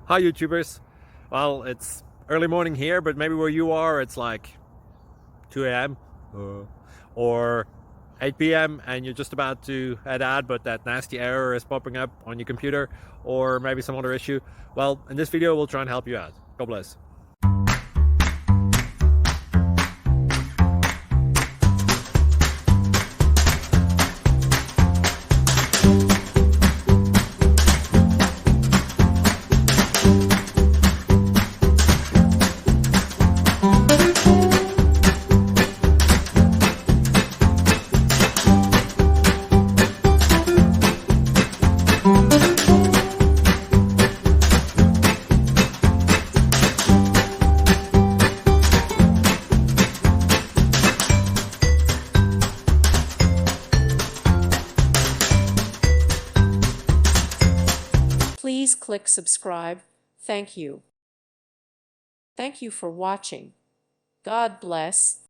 Hi YouTubers. Well, it's early morning here, but maybe where you are it's like 2 a.m. or 8 p.m. and you're just about to head out, but that nasty error is popping up on your computer, or maybe some other issue. Well, in this video we'll try and help you out. God bless. Please click subscribe. Thank you. Thank you for watching. God bless.